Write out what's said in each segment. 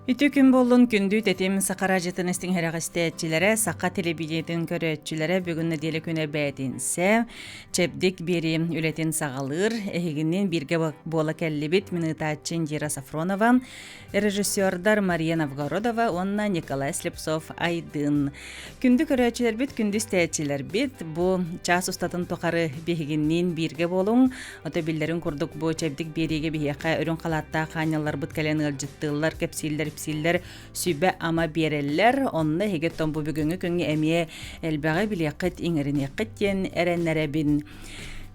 Үтү күн болун күндү тетим сакара жытыныстың heragistечилere, сака телебидиятын көрөтчүлere бүгүн деле күнө бәдинсе, чепдик бери үлетин сагалыр, эхигинин бирге бола келлибит Минытачин Дира Сафронова, режиссердар Мария Новгородова, онна Николай Слепцов айдын. Күндү көрөтчүлер бит, күндү стечилер бит, бу час устатын токары бехигинин бирге болун, ото биллерин курдук бу чепдик бериге бияка өрүн калатта канялар бут келен ылжыттылар, кепсиллер псиллер сүбе ама береллер, онна хегеттон бу бүгүнгү күнгө эмие элбага билиякыт иңеринеккеттен эреннеребин.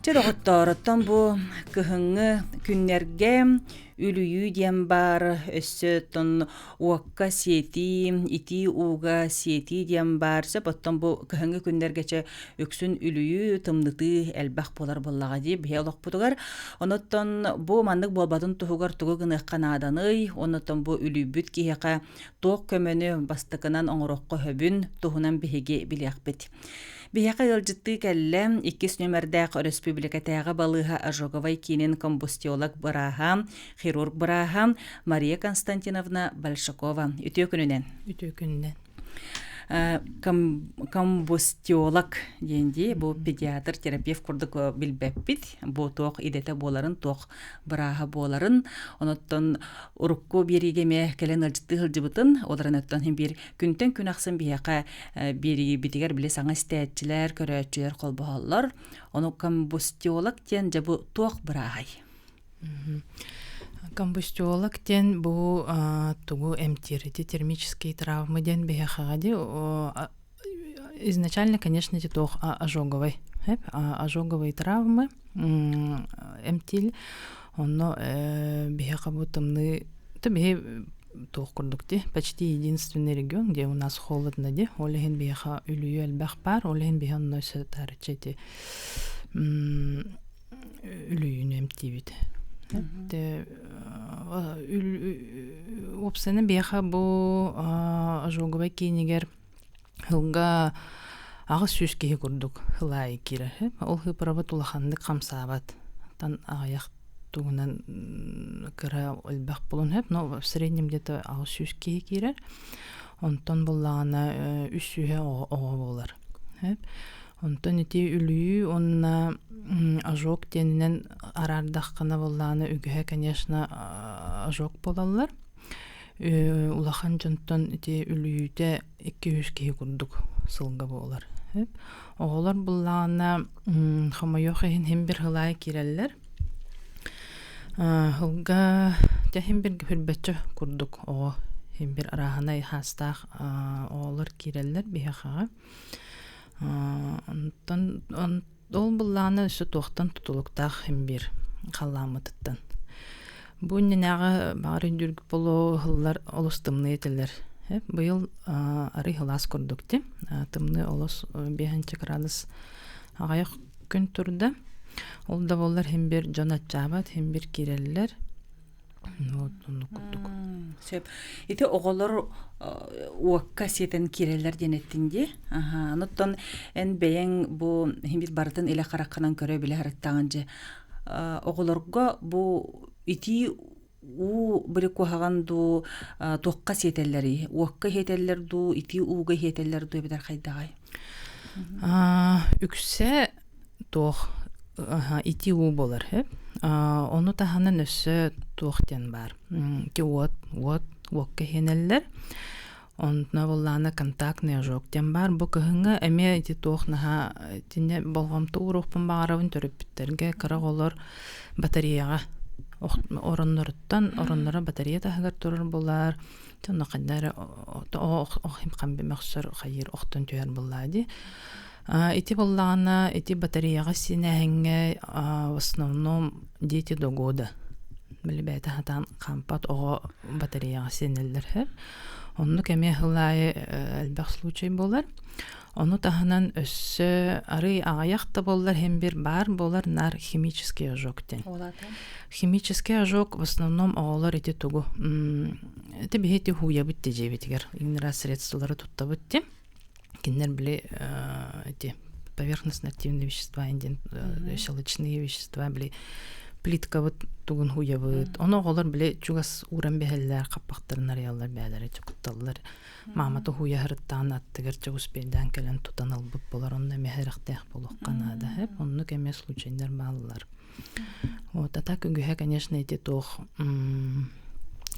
Чыроготтороттон бу кыһыңы күннерге үлүйүү диэн бар, өссөттон уакка сети, ити уга сети диэн бар, сөпоттон бу кыһыңы күннергече өксүн үлүйүү тымныты элбах болар боллага дип беолок бутугар. Оноттон бу мандык болбатын тугугар тугу гыныхкан аданый, оноттон бу үлүүбүт киһека тоок көмөнү бастыкынан оңорокко хөбүн туһунан беһиги билиякбит. Бияка ылжытты кэлле 2 нөмердәк республикатага балыга ожоговай кинин комбустиолог бараха, хирург бараха Мария Константиновна Большакова. Үтө күнүнен. Комбустиолог денди, бу педиатр, терапевт курдук билбеппит, бу тоқ идете боларын, тоқ бараха боларын, оноттон урукку беригеме келен ылжытты ылжыбытын, оларын өттон бир күнтен күн аксын бияка бериги битигер биле саңа стәтчилер, көрөтчүлер колбооллор, ону комбустиолог ден жабу тоқ барахай. Комбустиолог ден бу тугу эмтирити термические травмы ден бехагади изначально, конечно, тох ожоговой, ожоговые травмы эмтил, оно бехабутымны то тох курдукти почти единственный регион, где у нас холодно, де олехин беха үлүю элбах бар, олехин беха носит тарчети үлүюн эмтибит. Опсаны беха бу ожоговай кинигер хылга агыс сүз кеһи курдук хылай кире. Ол хыпырабат улаханды камсабат. Тан аяк тугунан кыра элбах болун хеп, но в среднем где-то агыс сүз кеһи кире. Онтон буллагана үсүһе ого болар. Онтон ити үлүү, онна ожог денинен арардаққана болланы үгіге, конечно, ожог болалар. Улахан жонтон ити үлүүте 200 кеһи курдук сылга болар. Оғолар болланы хамайоқайын хембір хылай киреллер. Хылга те хембір гүрбәтчі курдук оғы. Хембір араханай хастақ оғолар киреллер бейхаға. Ол булланы өсі тоқтан тұтылықтақ хембір қаламытыттан. Бұл ненағы бары дүргі болу ғылар олыстымны етілер. Бұл ары ғылас көрдікті. Тымны олыс 5 градус ағайық күн тұрды. Ол да болар хембір жонат жабат, хембір керелілер. Ити оголор уакка сетен кирелер денеттинди. Ноттон эн бейен бу химбит бартын эле каракканан көрө биле хараттаганжы. Оголорго бу ити у бири кухаганду тоққа сетеллери, уакка хетеллерду, ити уга хетеллерду битер кайдагай. Үксе тоқ ити у болар хеп. Onu tahanın össü tuğten var. Ki uakka henellер. Onuna bollana kontaktный ожогтен бар. Бу кыһыңа эме ити туğnaha тине болгамты урукпун багарабын төрөп биттерге кырак олар батареяга ороннора батарея тахагар турар болар. Тонна кадары охим камбе махсар хайыр охтон төер боллади. Ити боллана, ити батареяга синәһеңе в основном дети до года. Билбәйтә хатан кампат ого батареяга синеллер хеп. Онны кеме хылай әлбәх случай болар. Оны таһанан өссө ары аяқта болар һәм бер бар болар нар химический ожогтен. Химический ожог в основном оголар ити тугу. Это бехети хуя бит тежебитгер. Инра средстволары туттабытти. Кинер били эти поверхностно активные вещества, щелочные вещества били плитка вот тугун хуябыт. Оны оголар биле чугас уран бехеллер каппактарын ариялар бәләре чукутталлар. Маматы хуя хырттан аттыгар чугус белдән келен тутан албыт болар. Онда мехерактах болукканада хеп. Онны кеме случайлар баллар. Вот а так үгүһэ, конечно, эти тох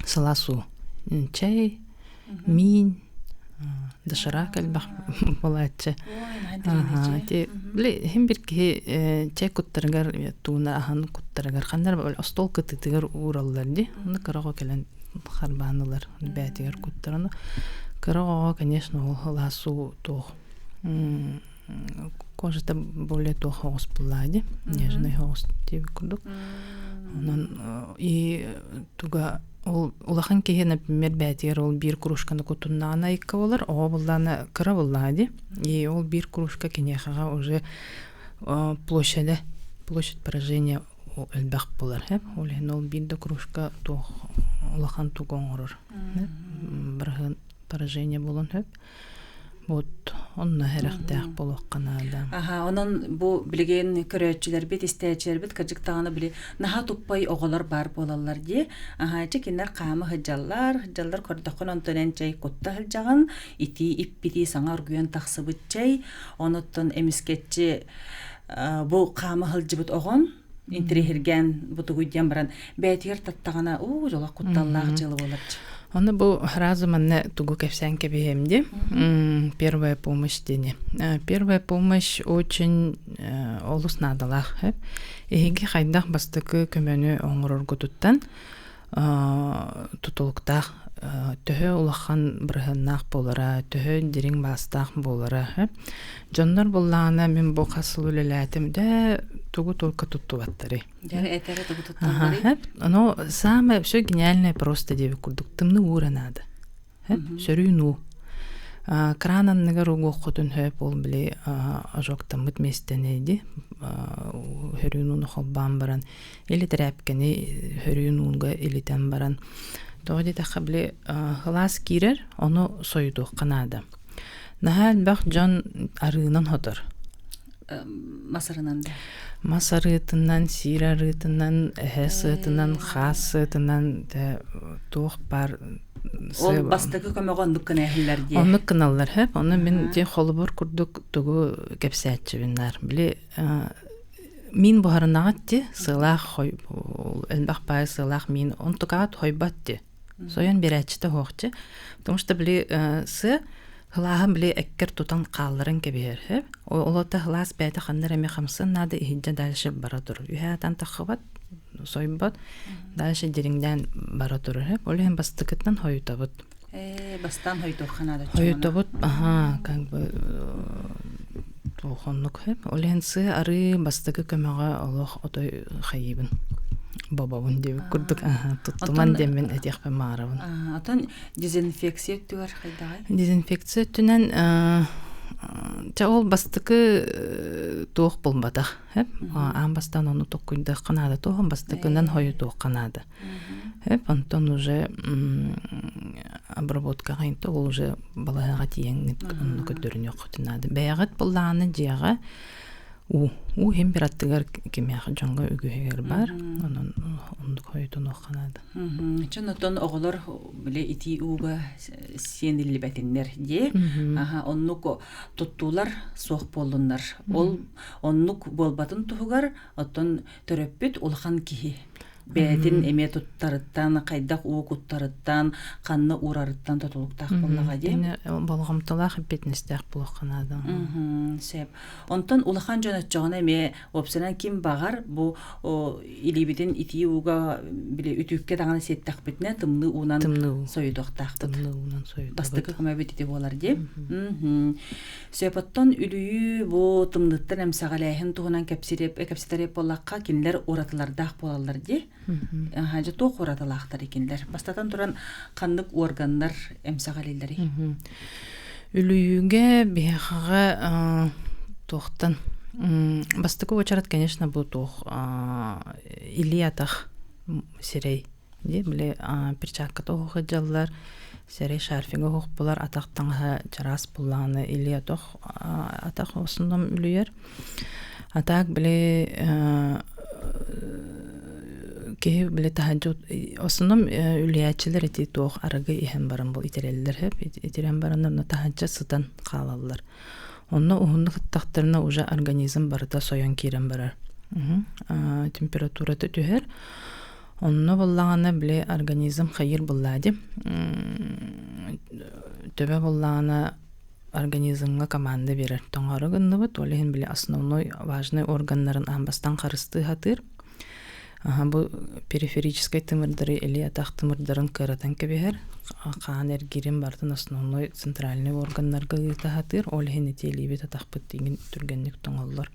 саласу чай, мин, дашара калбах болатчы. Те биле хем бир ки чай куттаргар туна ахан куттаргар хандар бал остол кытыгар ураллар ди. Оны карага келен харбанылар бәтигер куттараны. Карага, конечно, ол саласу тох кожата более тох хос плади, нежный хос тип курдук. И туга улахан кеге, например, бәтигер ол бир кружканы кутуннана икка болар, о булланы кыра буллади. И ол бир кружка кенехага уже площадь поражения элбах болар. Ол бир да кружка тох улахан тугоңорор. Бирген поражение болон хеп. Вот онна херактах болокканада. Онон бу билген көрөчүлөр бит истечер бит кыжыктаганы били наха туппай оголор бар болалар ди. Чекинер камы хыжаллар көрдөкөн онтонен чай кутта хыжаган ити иппити саңар гүйөн таксыбыт чай. Оноттон эмискетчи бу камы хылжыбыт огон интерихирген бутугуйден баран бәтигер таттагана жола кутталлах жылы боларчы. Оны бу разы манна тугу кепсен кебиемди. Первая помощь дене. Первая помощь очень олуснадалах. Эги хайдах бастыкы көмөнү оңорор гутуттан тутулуктах төһө улахан бырыгыннах болара, төһө дирин бастах болара. Жоннор буллаана мен бу касыл үлелетимде тугу только туттубаттары. Жары этери тугу туттубаттары. Но самое все гениальное просто деби курдук. Тымны уранады. Сөрүүнүү. Кранан нагар угу хотун хөп ол биле ажоктан мыт местенеди. Хөрүүнүүнү холбан баран. Или терапкени хөрүүнүүнга илитен баран. Тоғыды тақабле хылас кирер, оны сойду қанады. Нахал бақ жон арыынан хотыр. Масарынан да? Масарытынан, сирарытынан, әхесытынан, хасытынан тоқ бар. Ол бастығы көмеға онлыққын әхілер де? Онлыққын алар, хеп. Оны мен де қолыбыр күрдік тұғы кәпсәтші бінлер. Біле, мин бұхарынағат де, сылақ хой, әлбақ бай сылақ мин, он тұқағат хойбат де. Соян берәтчіті хоқчы. Потому что біле, сы, хылағын біле әккер тұтан қалларын кебер. Олата хылас бәйті қандар әме қамсын нады ихиджа дальше бара тұр. Үйәтан тақыбат, сойбат, дальше деріңден бара тұр. Олеген бастықыттан хойутабыт. Бастан хойутабыт. Хойутабыт, как бы тухоннук. Олеген сы ары бастықы көмеға олық отой хайибын. Бабабын деп күрдік. Тұттыман демен әтеқ пен мағарабын. Атан дезинфекция өттігер қайдағай? Дезинфекция өттінен ол бастықы тоқ болмадақ. Ан бастан оны тоқ күнді қанады тоғын бастықынан хойы тоқ қанады. Антон уже обработка қайынты ол уже балаға тиен көтерін өқтінады. Бәйғат болағаны жеға у хемператтыгар кемяхы жоңга үгүһэгер бар. Онун ондук хойтун оканады. Чонотон оголор биле ити уга сендилли бетиннер де. Оннук туттулар соқ болдундар. Ол оннук болбатын тугар оттон төрөппүт улхан кихи. Бәдин эме туттарыттан, кайдак уу куттарыттан, канны урарыттан тотулуктак боллага де. Болгомталах бетнестек булаканады. Сеп. Онтон улахан жонат жогона эме опсынан ким багар бу илибидин ити ууга биле үтүккө даганы сеттак битне тымны уунан союдуктак. Тымны уунан союдуктак. Бастыкы кыма бетите болар де. Сепоттон үлүйү бу тымныттан эмсагалайхын тугунан кепситереп боллакка кинлер уратылардак болалар де. Хажы тоқ уратылақтар екендер. Бастатан туран қандық органдар эмсагалилери. Үлүйүге бияқаға тоқтан. Бастықы очарат, конечно, бұл тоқ или атақ сирей. Біле перчатка тоқы жаллар, сирей шарфиға хоқ болар, атақтанға жарас боланы или атақ осындам үлүйер. Атақ біле ки биле тахажут основном үлячилер эти тох арагы иһен баран бул итереллер хеп итерен баран тахажа сытан калалар. Онно уһунны хыттактарына уже организм барыта соян кирен барар. Температураты түһер. Онно боллагана биле организм хайыр буллади. Төбе боллагана организмга команда берер. Тоңары гынныбы толehen биле основной важный органнарын амбастан карысты хатыр. Бу периферический тымырдары или атак тымырдарын кыратан кебер. Каан эргирин бартын основной центральный органнарга хатыр. Олehen этелибет атакпыт деген түргенник тоңоллар.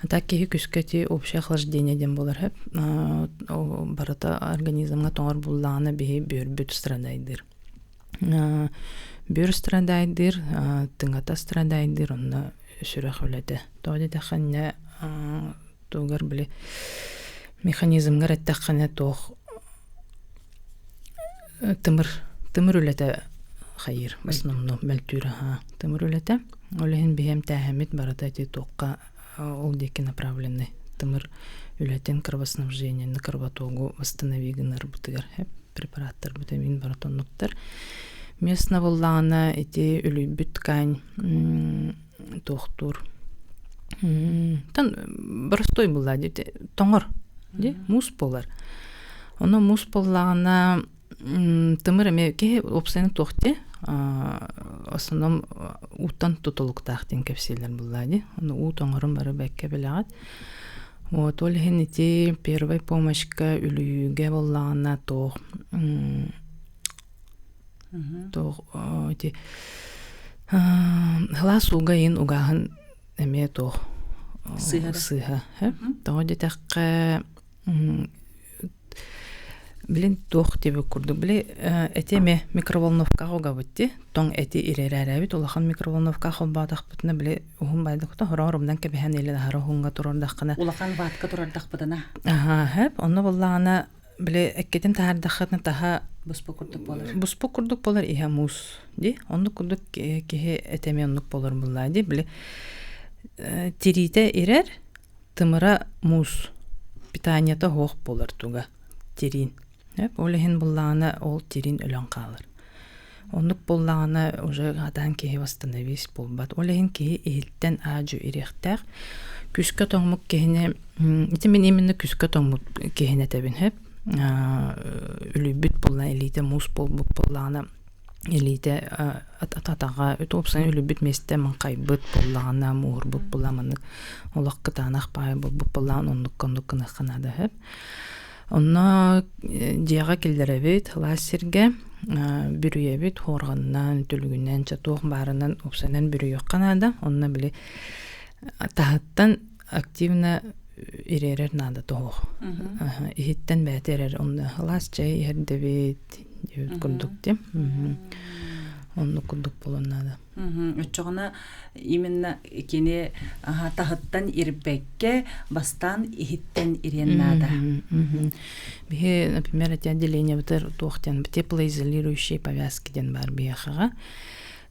Так ки күскәти общее охлаждение ден булар хеп. Барата организмга тоңар булланы бе бөрбүт страдайдыр. Бөр страдайдыр, тыңата страдайдыр, онна сүрәк үләте. Тоды таханна тогар биле механизмга рәттәхәнә тох тымыр үләте хайыр. В основном мәлтүрә тымыр үләте. Олehen бем тәһәмит барата ти токка ол деки направлены. Тымыр үләтен кровоснабжение на кровотогу восстановигнар бутыгар хеп препараттар витамин баратоннуктар. Местна боллана эти үлүбүт ткань тохтур. Тан простой була дите тоңор, де мус болар. Оно мус боллана тымыр эме ке опсен тохте, основном утан тутулуктахтен кепселер була ди. Оно у тоңорун бары бекке белагат. Вот олehen эти первой помощька үлүгө боллана тох эти глаз угайын угаһын эме тох сыха тоди такка билин тох тебе курду били этеме микроволновка огабытти тоң эти ирерәрәбит улахан микроволновка холбадак бутна били ухун байдык та хорорумдан кебеһен эле хара хунга турардакына улахан ватка турардак бутана хеп онно боллагана били эккетин таардахатна таха буспу курдук болар иһа мус ди онну курдук кеһе этеме оннук болар булла ди били тирите ирер тымыра мус питанията хох болар туга тирин олehen буллана ол тирин өлөн калыр оннук буллана уже адан кеһе восстановись болбат олehen кеһе илттен аажу ирехтер күскө тоңмук кеһине итимен именно күскө тоңмук кеһине тебин хеп үлүбүт булла элите мус боллана элите ататага өтөпсөн үлүбүт месте манкайбыт буллана муурбут булламаны олаккытанах бай буллан оннукконнуккына ханада хеп онна диага келдеребит лассерге бүрүебит хорганнан төлгүннен чатук барынан опсанан бүрүйөк канада онна биле тахаттан активно иререр нада тох. Ихиттен бәтерер онны лас чай herдебит курдукте. Онны курдук болон нада. Өчөгөнө именно кене тахыттан ирбекке бастан ихиттен ирен нада. Бихе, например, эти отделения бутер тохтен теплоизолирующие повязки ден бар бияхага.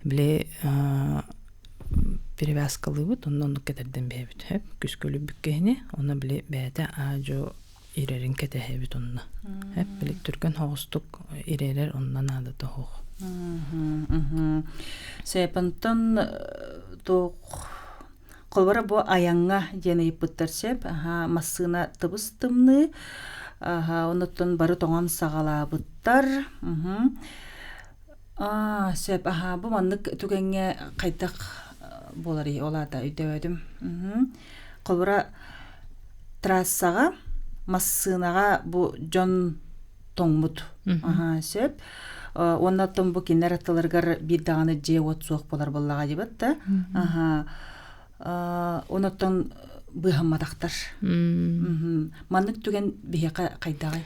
Бле перевязкалы вот оннон кетерден бебит хеп күскөлү бүккени оны биле бәтә ажо ирерин кетебит онна хеп биле түркөн хогустук иререр оннан ада тох сепантан то колбара бу аянга жена иппыттарсеп массына тыбыстымны оннотон бары тоңан сагала буттар сеп бу мандык түгенге кайтак болары олада үйдөдүм. Колбара трассага массынага бу жон тоңмут. Сеп. Оннаттан бу кинер атталаргар бир даганы же отсуак болар боллага дебат да. Оннаттан быхаммадактар. Мандык түген бияка кайдагай.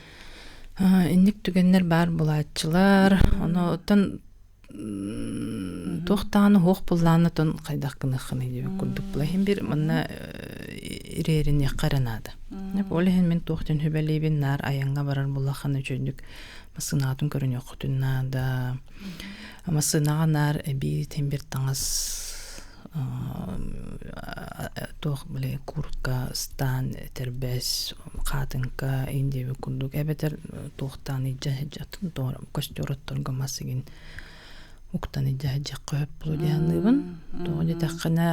Инник түгеннер бар булатчылар. Оннаттан тохтаны хох булланы тон кайдак кыныхыны деп курдук булахин бир мына ирерин якаранады. Олehen мен тохтен хөбелебин нар аянга барар булаханы жөндүк масынатын көрүнө кутуннада. Масынага нар би тембир таңас тох биле куртка стан тербес катынка инде курдук эбетер тохтан ижа жатын тор костюроттон гамасыгин уктан ижа жакып булдяныбын тоде такына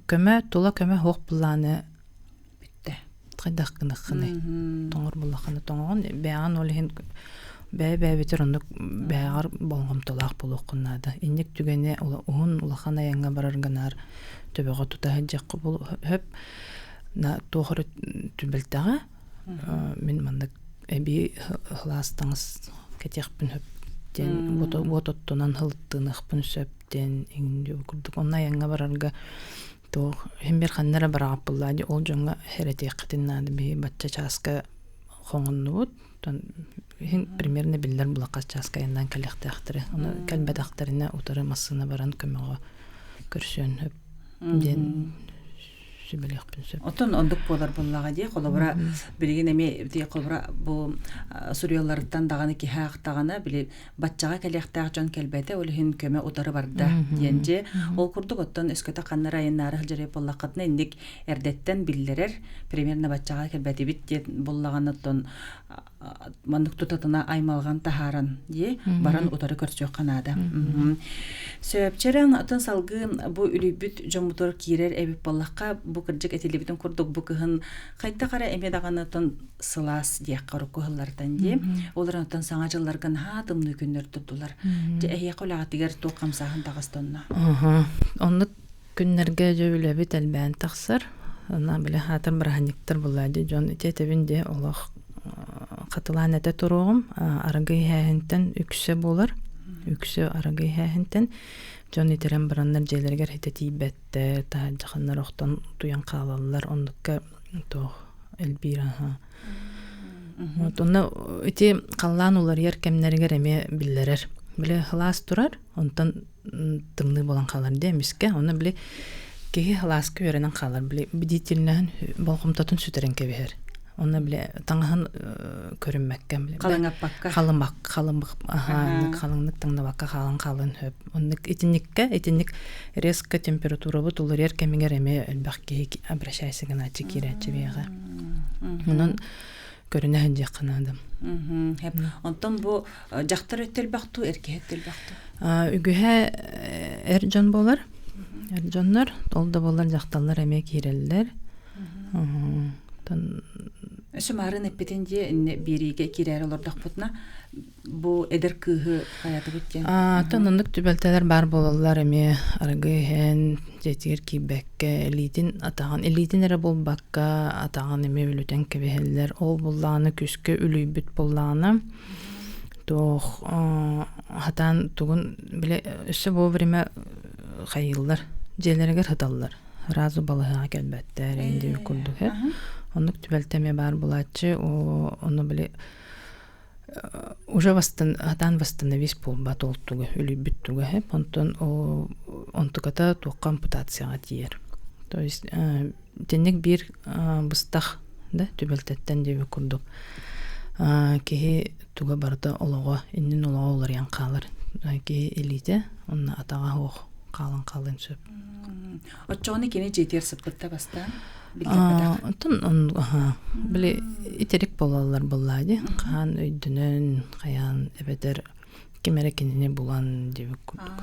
көмө тула көмө хок буланы Битте. кайдаккыны тоңор буллаханы тоңон бәган олен бәбәбетер ондук бәгар болгом толак болокуннада инник түгене уун улахана янга барарганар төбөгө тута жаккы бул хөп на тохор түбелтага мен мандык эби хластаңыз кетекпин хөп тен ототтонан хылттыныхпын сөптен инди курдук онна янга барарга то хембер ханнара барагап буллади ол жоңга херетеккетиннады би бачча часка хоңуннут тон примерно биллер булакка часка яндан калектактыры аны калбадактарына утары массына баран көмөгө көрсөн хөп ден сүбелekпин сөп Отон ондук болар буллага ди колобра билген эме ди колобра бу сурьялардан даганы ки хактагана били батчага келектак жон келбете олхин көмө утары барда денже ол курдук оттон өскөтө каннар айнары жere боллакатны индик эрдеттен биллерер примерно батчага келбети бит ден буллаганаттон мандык тутатына аймалган тахаран ди баран утары көрсөк канада сөпчерен отон салгы бу үлүбүт жомутор кирер эбип боллакка бу кыржык этилибитин курдук бу кыһын кайта кара эме даганатын сылас диякка рукуһыллардан ди олардан саңа жылларган хатымны күннөр турдулар же эйе колагатыгер ту камсаһын тагыстонна онны күннерге жөбүлөбүт элбен таксыр ана биле хатыр браһаниктер булады жон тетебинде олох катылан эте турум арагый хэхинтен үксө болар үксө арагый хэхинтен жон итерен бараннар жээлергер хететибетте та жаханнар октон туян калалар ондукка то элбира вот онна эти каллан улар еркемнергер эме биллерер биле хлас турар онтон тымны болан калар демиске оны биле кеги хлас көрөнөн калар биле бдительнен болгомтотун сүтерен кебер оны биле таңахан көрүнмәккән биле калаңаппакка халымбак халыңнык таңнабакка халын хөп оннык итинник резко температура бу тулар еркемигер эме элбакки обращайся гана чекирәче бега онун көрүнәһен жакынадым хеп онтон бу жактар өттөл бакту эрке өттөл бакту үгүһэ жон болар жоннор олда болар жакталлар эме киреллер Сумарын эппетенде бириге кирер олордак бутна бу эдер кыһы каяты бүттен. Танындык түбөлтелер бар болалар эми аргыһен жетигер кибекке элитин атаган элитинере болбакка атаган эми үлүтен кебелер ол булланы күскө үлүйбүт булланы тох хатан тугун биле өсө бу время хайыллар желергер хаталлар разы балага келбеттер инде курдук онук түбөлтеме бар булачы ону биле уже восстановись полбат олтугу үлүбүттүгү хеп онтон онтуката туакка ампутацияга тиер то есть денег бир быстах да түбөлтеттен деби курдук кеһи туга барда олого иннин олого олар янкалар кеһи элите онна атага хох калын сөп Оччоны кене жетер сыптыкта бастан Тон биле итерик болалар буллады. Кан өйдүнөн каян эбетер кемерекине булан деп курдук.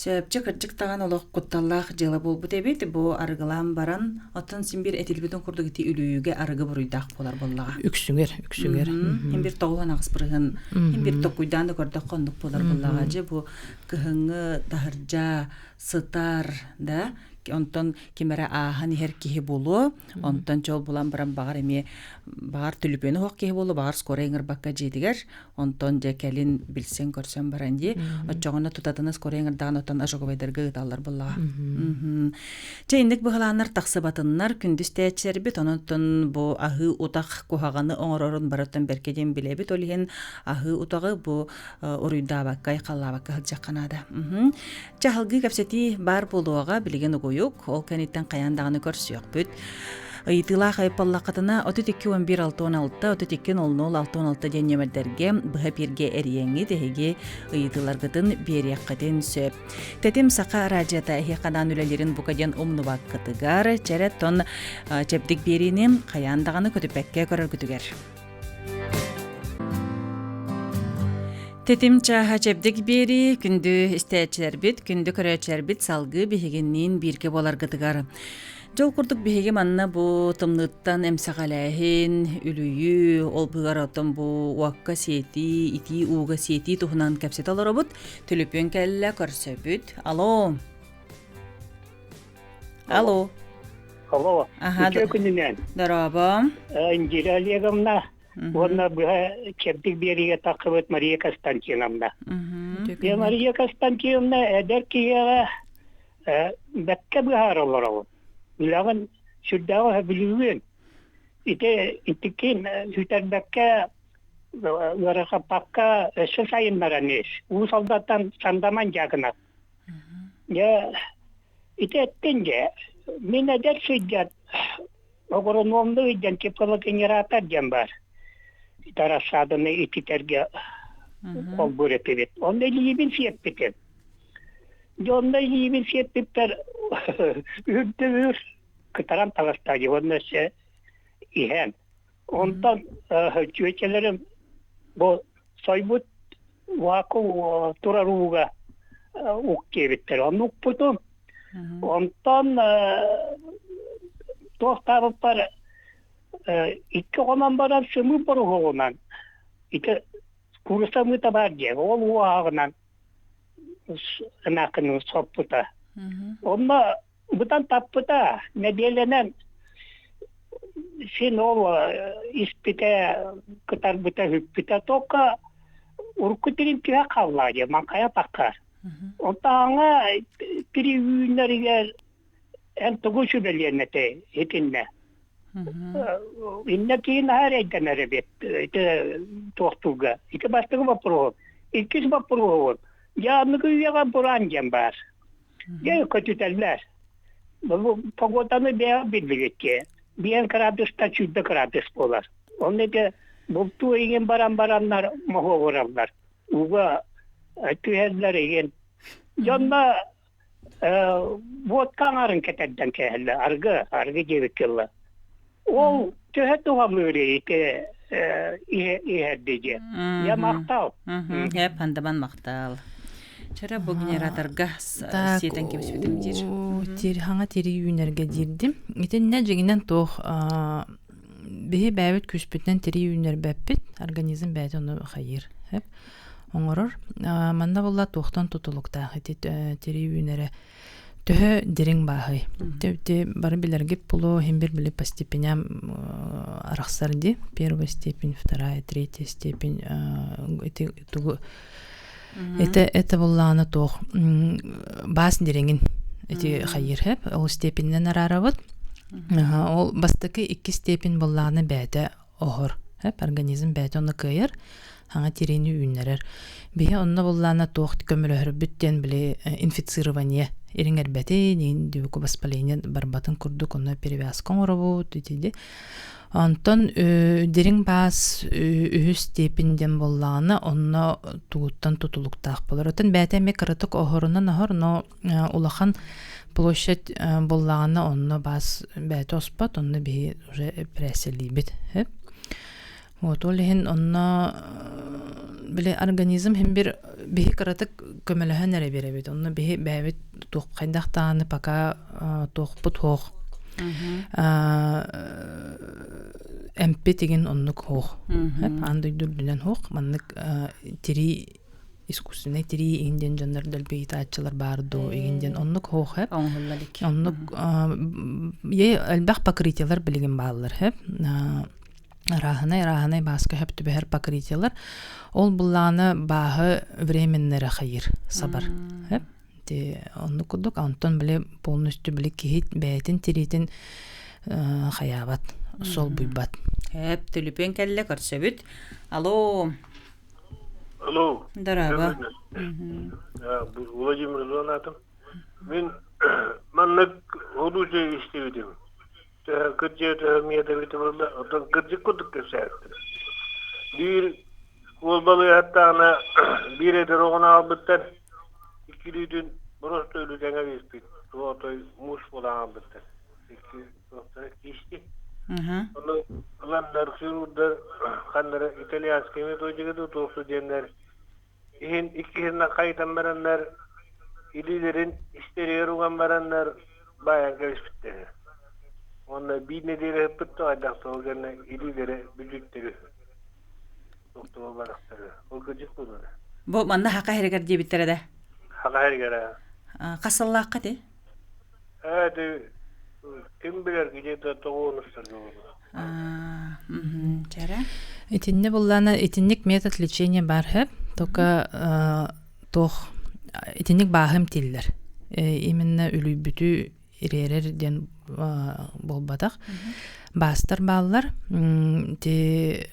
Сөпчө кыржык таган олох кутталлах жела болбу дебит бу аргылам баран отон син бир этилбитин курдук ити үлүүгө аргы буруйдак болар боллага. Үксүгер. Хим бир тогуан агыс бырыгын, хим бир токуйдан да көрдө кондук болар боллага же бу кыһыңы тахыржа сытар да онтон кемере ахан хер кихи болу онтон жол булан баран багар эми багар түлүпөнү хок кихи болу багар скоро эңер бакка жедигер онтон же келин билсең көрсөм баран ди очогона тутатына скоро эңер дан отон ажоговайдерге гыталар буллага же индик быхаланар таксыбатыннар күндүз тээчербит онтон бу ахы утак кухаганы оңорорун бараттан беркеден билебит олихин ахы утагы бу уруйда баккай каллабакка жакканада жахылгы капсети бар болуга билген юк, ол кенеттен каяндагыны көрсөк бүт. ыйтыла хайпаллакытына 3211-616, 3200-616 денемердерге быха пирге эрияңи теһиги ыйтыларгытын берияққатын сөп. Тетим сақа радиота хекадан үлелерин букаден умнубаккытыгар, чәрет тон чепдик берини қаяндағаны көтіпәкке көрір күтігер. Тетим чаха чепдик бери күнді істәчілер бит, күнді көрәчілер бит салғы бігеннен бірге боларгытыгар. Жол курдук биһиги манна бу тымныттан эмсагалайын үлүйү ол быгар отон бу уакка сети ити ууга сети тухунан кепсет олоробут төлөпөн келле көрсөбүт. Алло. Алло. Алло. Ага. Күнүнен. Дараба. Инжиралиягамна. Онна быха чепдик бериге такыбыт Мария Константиновна. Я Мария Константиновна эдер кияга бәккә быхар олоробут. Bilagan sudah biliuen. Ite itikin sudah mereka pakka selesai meranis. Soldatan sandaman jagna. Ya ite tinggi. Mina der sejat. Orang nomdu ijan kepala kenyerata jambar. Ita rasa dene iti terga. Kolbure pivit. Onda libin siap pitet. Jonda libin siap pitter. Ürdür kıtaran tavastayı ondan ihan. Ondan hücrelerim bu soybut vaku turaruga ukkevitler. Onu putum. Ondan tohtarıplar iki onan baran sımı boru onan. İki kursa mı tabar diye. Ol uağınan nakının sopputa. Onunla budan tapıda medyelenen sen ol ispite kıtar buta hüppite toka urkutirin tühe kavladı mankaya bakar. Ondan biri ünleriyle en tuguşu belirnete etinle. İnnekiin her eyden erebet tohtuga. İki bastığı vapuru. İkiz vapuru. Ya mıgıyaga buran jambar. Ya kötüteller. Bu pogodanı beya bildirecek. Bir gradus'ta 100 gradus bolar. Onu da bultu egen baranlar mohovorlar. Uga tüheller egen. Yanına vodka arın keteden kehelle. Argı gerekirler. O tühe doğamıyor ki iherdece. Ya maktal. Hep handaman maktal. Çara bu generatorga seten kebisbetим дир. Тир ханга тири юнерге дирдим. Итен нәҗегеннән тох бе бәвит күспетнән тири юнер бәппит организм бәйт аны хайыр. Хәп. Оңорор. Манда булла тохтан тутулукта тири юнере төһө дирин баһый. Төте бары билерге пуло хем бер биле постепенно арахсарди. Первая степень, вторая, третья степень. Это булланы тох бас диреңин эти хайыр хеп ол степеннен арарабыт. Ол бастыкы 2 степень булланы бәдә огыр хеп организм бәдә аны кыйыр аңа тирени үннәрер. Бие онны булланы тох көмөлөр бүттен биле инфицирование ириңер бәте нин дүүкө воспаление барбатын курдук онны перевязка оробут диди. Антон дирин бас үһү степенден болланы онно тууттан тутулуктаах болор. Отон бәтәме кырытык охорунан охорно улахан площадь болланы онно бас бәте оспат онно би уже пресселибит. Вот олехин онно биле организм хем бир би кырытык көмөлөһөн эре беребит. Онно би бәбит тук кайдактааны пока тохпут хох. Эмпе деген оннук хох. Андай дүрдүнен хох. Маннык тири искусственный тири инден жандар дэлбейт ачылар барды. Инден оннук хох. Оннук элбах покрытиялар билеген баалар. Раханай баска хеп түбәһәр покрытиялар. Ол булланы баһы временнәре хайыр сабар. Хеп онны кудук антон биле полностью биле кихит бәйтин тиритин хаябат сол буйбат. Хеп төлөпен келле көрсөбүт. Алло. Алло. Дараба. Владимир Леонатов. Мен маннык оружие иштебедим. Gıcı ömiyede bitiminde otan gıcı kuduk keserdi. Bir kolbalı hatta ana bir eder ona albıttan ikili dün burası ölücene geçti. Tuğatoy muş bulan albıttan. İki doktora geçti. Onu olanlar sürüldü. Kanları İtalyanski mi dojıgı da dostu diyenler. İkisinden kayıtan verenler ililerin işleri yarılan verenler bayan gelişmiştir. Onlar bir nedeni hep bitti aydakta o gene ililere bücüttürü. Doktor olarakları. O gıcık bunları. Bu manda haka herger diye bittere Haka her gene. Kasallaqqa de. Evet. Kim bilir gece de doğunuştur. Çara. Итинне буллана итинник метод лечения бар хэп. Только тох итинник баахым тиллер. Именно үлүбүтү иререр ден болбадак. Бастар баллар те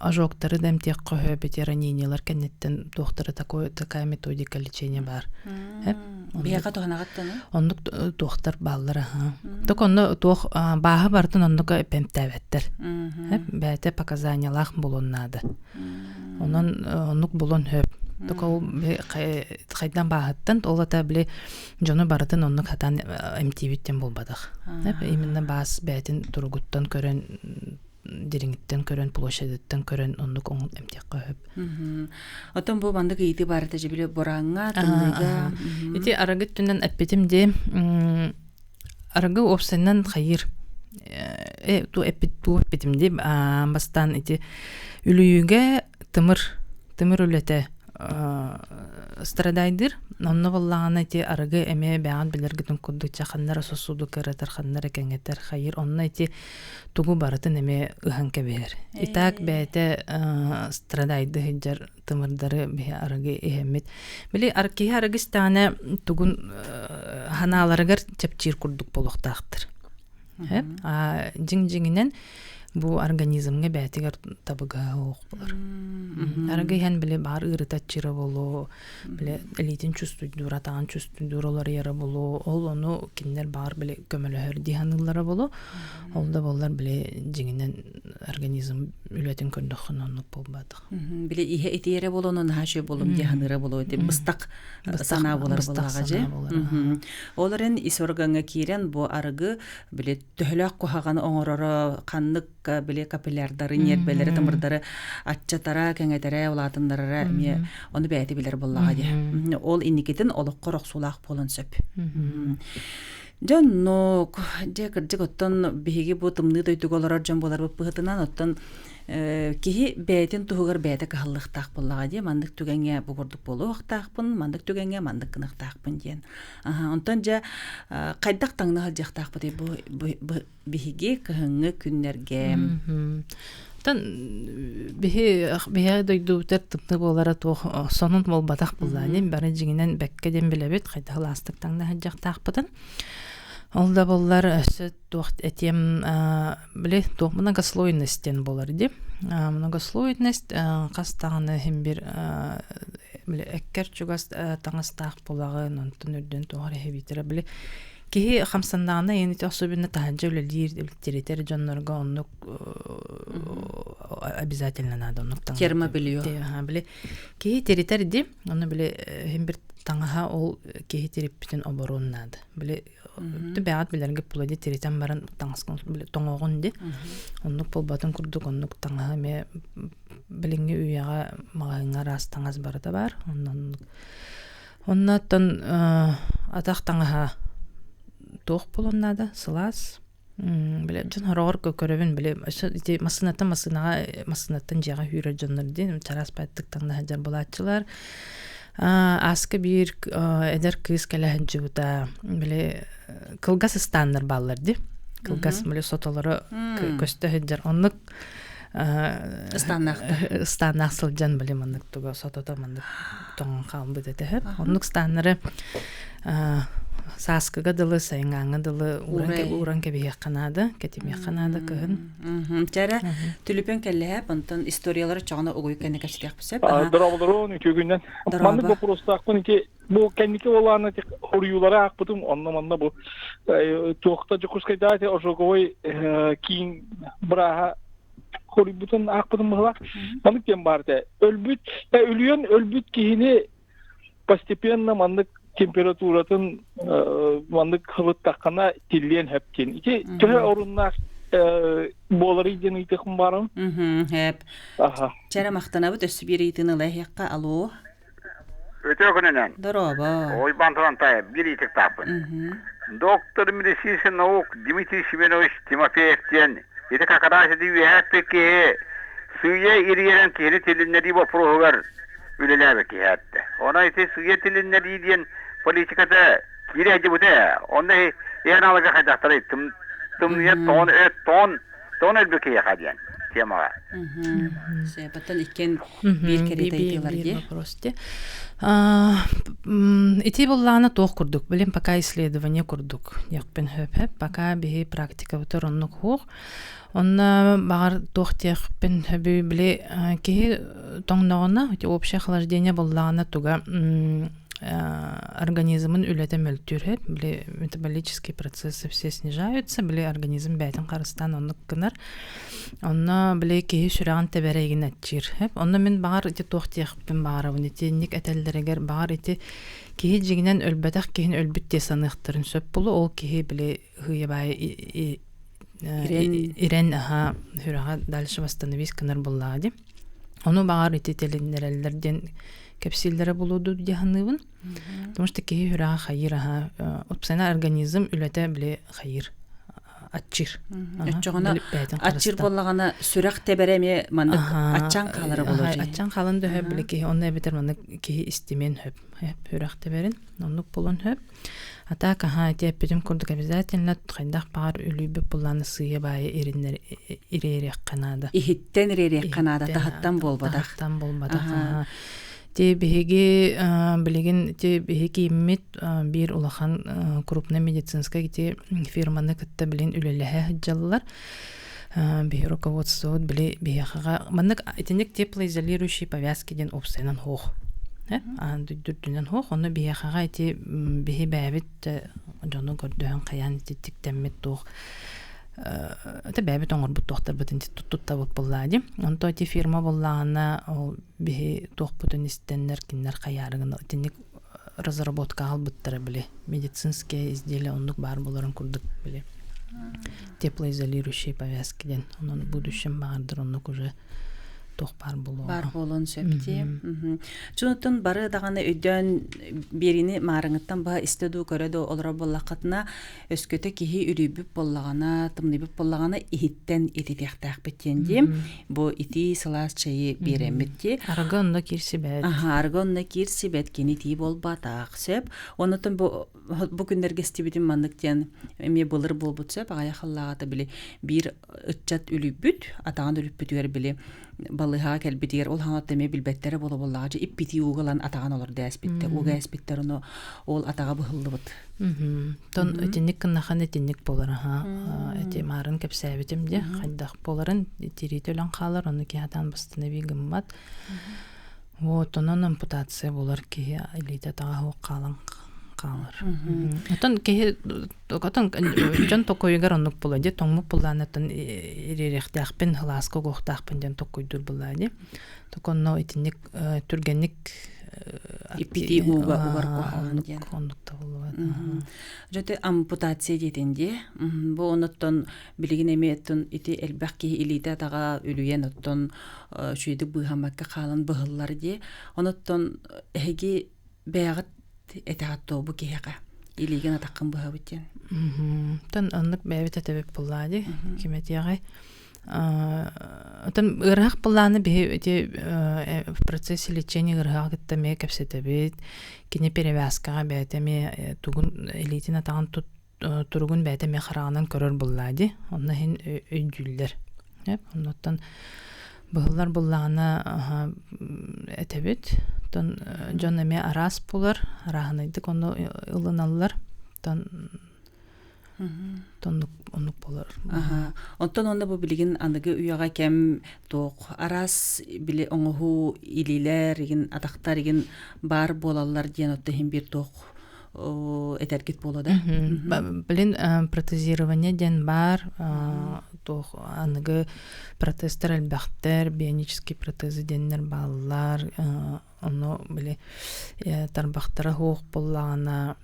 ожогтары дем тек көһөбүт ранениялар кеннеттен докторы такая методика лечения бар. Хэп. Бияга тохнагаттаны. Оннук доктор баллар аха. Ток онно тох баахы бартын оннук эпемтебеттер. Хэп бәте показаниялар болоннады. Онон оннук болон хөп. Ток ол кайдан баахыттан олата биле жону бартын оннук хатан эмтибиттен болбадык. Хэп именно бас бәтин тургуттан көрөн дириңиттен көрөн площадьтен көрөн оннук оң эмтек көп. Отон бу бандык ити барыта жибиле боранга тымдыга. Ити арагыт түнен эппетимде арагы опсеннен хайыр. Ту эппетимде бастан ити үлүйүгө тымыр үлете страдайдыр. Онно боллагана ити арагы эме баан билергитин куддуча ханнара сосуду кыратар ханнара кеңетер хайыр онно ити тугу барытын эме ыханка бер. Итак бәте страдайды хиджар тымырдары бе арагы эхемет. Били арки арагыстаны тугун ханаларыгар чепчир курдук болохтактыр. Жиң-жиңинен бу организмге бәтигер табыга ок булар. Арагы хан биле бар ырытачыра болу, биле элитин чувствуйдура таан чувствуйдуралар яра болу, ол ону киндер бар биле көмөлөр диханылары болу. Ол да болар биле жиңинен организм үлөтүн көндөхөн онук болбадык. Биле ihe этиере болонун хаши болум диханыры болу деп быстак сана болар болгага же. Оларын исорганга кирен бу арыгы биле төхлөк кохаганы оңороро каннык биле капиллярдары нербелери тымырдары атчатара кеңетере улатындары ме оны бәйти билер боллага де. Ол инникетин олоккорок сулак болон сөп. Жоннок жекер оттон биһиги бу тымны тойтук олорор жон болар бу пыхытынан оттон кихи бәйтин туһугар бәйте кахаллыктак боллага де. Мандык түгәнгә бугурдук болу вактакпын, мандык түгәнгә мандык кыныктакпын ден. Онтон жа кайдак таңны халжактакпы де бу биһиги кыһыңы күннәргә. Тан бихе дойдуутер тыпты болара туох сонун болбатак буллаанин бары жигинен беккеден билебит кайда ластыктаңда хаджактакпытын. Ол да боллар өсө туохт этем биле туох многослойностен болар ди. Многослойность кастаганы хим бир биле эккер чугас таңастак болагы онтон үрдөн туохар хебитере биле кихи хамсандагына эни особенно таханжа үлелир теритер жоннорго оннук обязательно надо оннук таңа термобилио биле кихи теритер ди оны биле хим бир таңаха ол кихи териппитин оборун надо биле бәгат билерге пулади теритен баран таңаскан биле тоңогун ди оннук болбатын курдук оннук таңаха ме билинге уяга магаңа рас таңаз барыта бар оннаттан атак таңаха тох болоннада сылас биле жон хорор көрөбүн биле ити масынаттан жага хүрө жоннор дин чараспаттык таңда хаджар булатчылар аскы бир эдер кыз келен жута биле кылгас стандар баллар ди кылгас биле сотолору көстө хаджар оннук станнак сылжан биле мындык туга сотото мындык тоң калбы дете оннук станнары сааскыга дылы сайыңаңы дылы уран кебиһэ канада кетимиэ канада кыһын Жара түлүпен келле онтон историялары чагына огуй кенне качтык бисеп. Дораболорон үкөгүнен. Манны вопростакпын ки бу кенники оланы тек оруюлара акпытым, онна бу туокта жокускайдате ожогой кийин браха хорибутун акпытым мыла. Маны кем барда. Өлбүт кийини постепенно манны температуратын мандык хылыт таккана тиллен хепкен. Ити төһө оруннар болары ден итекм барым. Хеп. Жара мактанабы төсү беритин лайыкка алуу. Өтө күнүнөн. Дороба. Ой бантантай бир итек тапын. Доктор медицинасы наук Дмитрий Семенович Тимофеевтен итек акадаши диви хеппеки суя ириерен кери тилиннери вопросугар үлеләбе киһәтте. Она ите суя тилиннери диен политикада киреде буте. Онда яналага хадактары тумния тон элбеке яхаден темага. Себаттан иккен бир керете айтылар вопросте. Ити булланы тох курдук. Билем пока исследование курдук. Якпен хөп пока бихи практика буторуннук хук. Онна багар тохтехпен хөбү биле ки тоңногона общее охлаждение булланы туга организмын үлете мөлтүреп, биле метаболические процессы все снижаются, биле организм бәйтен карыстан онны кынар. Онна биле ки сүрәгән тәбәрәген атчыр. Онна мен багар ити тохтехпен багарабын ити ник әтәлләргә багар ити ки жигенен өлбәтәк кин өлбүт те саныктырын сөп булу, ол ки биле хыябай ирен хүрәгә дальше восстановить кынар буллады. Оны багар ити телиннәрләрдән капсиллары булуду дияһыныбын. Потому что ки хүрәгә хайыр опсана организм үләтә биле хайыр атчыр. Өчөгөнө атчыр боллагана сүрәк тәбәреме мандык атчан калары болот. Атчан калынды хөп биле ки онда бетер мандык ки истемен хөп. Хүрәк тәбәрен, онлук болон хөп. Ата каха теппедим курдук обязательно хайдах пар үлүбү булланы сыя бай ириннер иререк канада. Ихиттен иререк канада тахаттан болбадак. Тахаттан болбадак. Те беги билеген те беги иммит бир улахан крупный медицинская те фирманы кытта билен үлелеһе жаллар. Бир руководство биле бияга мандык этенек теплоизолирующий повязки ден опсенан хох. Дүрдүнен хох, оны бияга эти бихи бәбит жону көрдөһөн каян тиктеммет тух. Это бәбит оңор бут тохтар бутын туттта бут буллады. Онто эти фирма буллагана ол бихи тух бутын истеннер киннер каярыгын тинник разработка албыттары биле. Медицинские изделия ондук бар буларын курдук биле. Теплоизолирующие повязки ден. Онун будущем бардыр ондук уже тох бар болу. Бар болон сөпти. Чунуттан бары даганы өйдөн берини марыңыттан ба истеду көрөдө олора боллакатына өскөтө кихи үрүбүп боллагана, тымныбып боллагана ихиттен ититяктак беттенди. Бу ити сылас чайы беремитти. Аргонно кирсибет. Аргонно кирсибет кенити болбатак сөп. Онутун бу күндөргө стибитин мандыктен эме булыр болбут сөп, ага якаллагата биле бир ытчат үлүбүт, атаган үлүбүтүгөр биле балыга келбитер ол ханаттеме билбеттери боло боллагы иппити угалан атаган олор дэспитте уга эспиттер оно ол атага быхыллыбыт. Тон этинник кыннахан этинник болар эти марын кепсәбитим де хайдах боларын тирите үлән калар оны киятан бастыны гыммат. Вот онон ампутация болар ки элите тага калан калар. Отон ки отон жан токойгар онук болады тоңму буланатын иререхтахпен халаско гохтахпен ден токойдур болады. Токонно этинник түргенник ипити уга кондукта болот. Жоте ампутация детенде бу оноттон билигин эметтен ити элбакки илите тага үлүен оттон шүйдү быхамакка калан быхыллар ди оноттон эги бягат этаатто бу кега илиген атаккан быхабыттен. Тон аннык бэбит этебеп булады киметягай. Там ырах буланы бе в процессе лечения ырах гыттаме кепсетебит кине перевязкага бетеме тугун элитина таган тургун бетеме харагынан көрөр булады. Онна хин өйдүллер. Оннотон быһыллар булланы этебит. Тон жон эме арас булар, арахынайдык оны ылыналлар. оннук болар. Онтон онда бу билигин аныгы уяга кем тоқ арас биле оңоху илилер ген атактар ген бар болалар диен отта хим бир тоқ этергит болода. Билин протезирование ден бар, тоқ аныгы протезтер элбахтер, бионический протезы деннер баллар, оно биле тарбахтара хоқ боллагана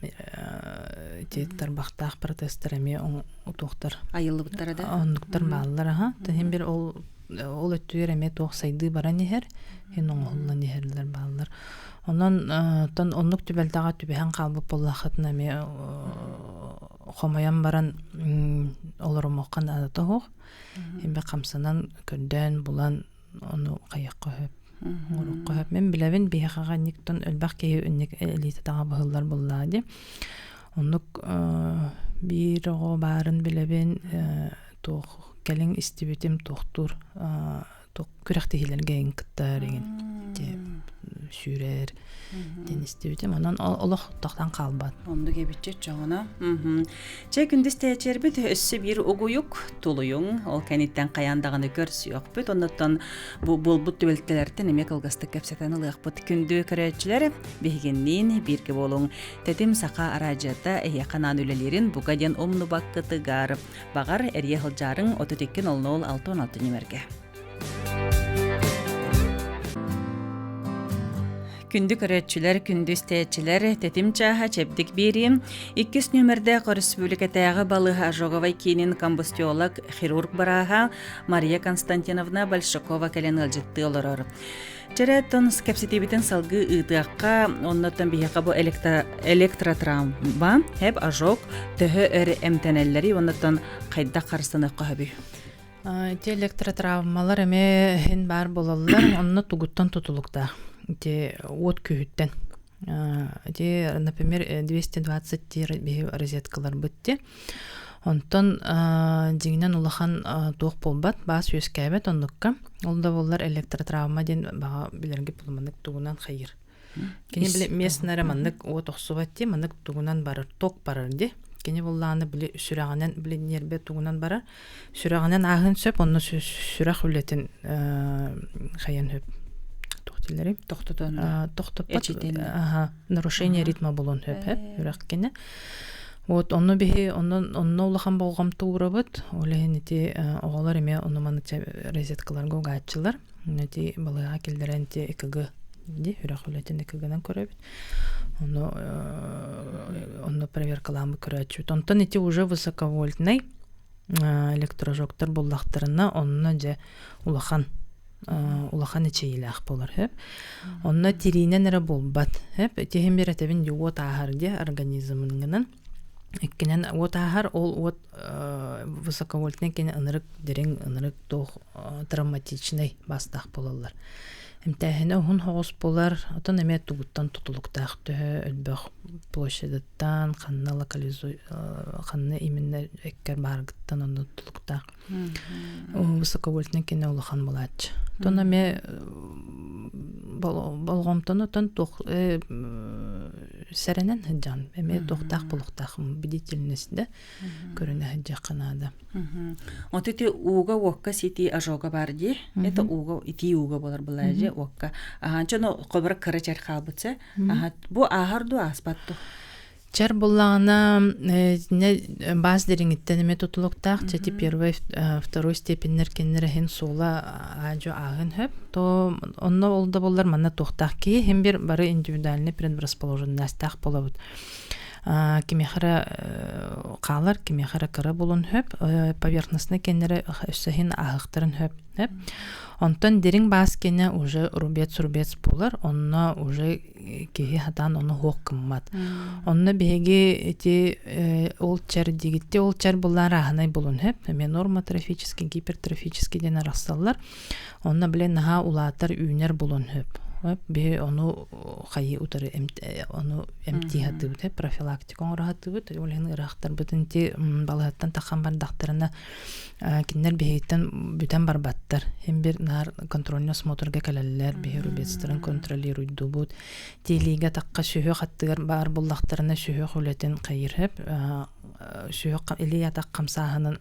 те тарбахтах протезтереме тоқтар. Айыллыбыттара да. Ондуктар баллар, тахим бир ол өттүереме тоқ сайды бара нехер, хен оңолла нехерлер баллар. Онон тон оннук түбелдага түбеһен калбып боллахытна ме хомаян баран олоромоккан адата хох. Эмбе камсанан көндөн булан ону каякка хөп. Орукка хөп. Мен билебин бияга никтон өлбак кеи үнник элите тага быһыллар буллады. Оннук бир ого барын билебин тох келин истибитим тохтур тох күрәхтехилерге инкыттар деген. Сүрер денистибитим анан олох тохтан калбат. Онду кебитче жоңона. Че күндүз течербит өссө бир угуюк тулуюң ол кенеттен каяндаганы көрсүөкпүт. Ондоттон бу болбут төбөлтелерден эме кылгастык кепсетен ылыакпыт. Күндү көрөчүлөр бегеннин бирге болуң. Тетим сака аражата эяканан үлелерин буга ден омну баккытыгар. Багар эрие хылжарың 32-00-616 нөмерге. Күндү көрөчүлөр, күндүз течилер, тетим чаха чепдик бири. 2 нөмерде республикатагы балыга Ожоговай кинин комбустиолог хирург бараха Мария Константиновна Большакова келен ылжытты олорор. Черетон скепситибитен салгы ытыакка, оннотон бияка бу электротравма, хеп ожог, төһө өр эмтенеллери, оннотон кайда карсыны көбү. Те электротравмалар эме хен бар болалар, онно тугуттан тутулукта. Те от күйіттен. Те, например, 220 розеткалар бітті. Онтон дегенен улахан тоқ болбат, бас өскәбет онныққа. Олда болар электротравма ден баға білерге бұлмандық туғынан қайыр. Кені біле месінәрі мандық от оқсубат де, мандық туғынан барыр, тоқ барыр де. Кені боллағаны біле сүрағанен біле нербе туғынан барыр. Сүрағанен ағын сөп, онны сүрақ үлетін қайын хөп. Нарушение ритма болон хөп, үрәк кене. Вот онны бихи, онны улахан болғам туғырабыт, олеген еті оғалар еме оныманы розеткаларға ғатчылар. Неті балыға келдерен те экігі, үрәк үлетін экігінен көрәбіт. Онны проверкаламы көрәтшіт. Онтан еті уже высоковольтный электрожоктар боллақтарына онны же улахан ичейлах болар хеп. Онна тиринен эре болбат хеп. Техим бер этебин жуот ахар де организмынгынан. Эккенен от ахар ол от высоковольтный кене ынырык дерен ынырык тох травматичный бастах болалар. Эмтәһене хун хогос болар. Отан эме тугуттан тутулуктах төһө өлбөх площадьтан ханна локализуй ханна именно эккер баргыттан онда тутулуктах. Высоковольтный кене улахан болач. Тона ме болгомтон отан тох сәренен хыджан. Эме тохтах болуктах бдительностьда көрүнө хыджаканада. Отети уга уокка сити ажога барди. Это уга ити уга болар булажы уокка. Чоно кобра кырачар калбытса. Бу ахарду аспатту. Чар боллағына баз дереңіттен еме тұтылықтақ, чәті первой, второй степеннер кеннері хен сола ажу ағын хөп, то онна олда болар манна тоқтақ кей, хем бір бары индивидуальный предрасположенностях болабыд. Кемехара қалар, кемехара кара болын хөп, поверхностны кеннері өссәхін ағықтырын хөп. Онтан дерің баз кене уже рубец болар, онна уже кеге хатан оны хоқ кыммат. Онна беге эти ол чар дегитте, ол чар болар ағынай болын хөп, мен нормотрофический, гипертрофический ден арақсалар, онна біле наға улатар үйнер болын хөп. би ону хайы утары ону эмтихатыбыт профилактика оңорахатыбыт олен ырахтар бытынти балаттан тахан бардактарына киндер бейттен бүтен барбаттар hem bir nar контрольный осмотрга келеллер бирубестарын контролируйду бут телиге такка шөһө хаттыгар бар буллактарына шөһө хүлетен кайырып шөһө илия так камсаһынын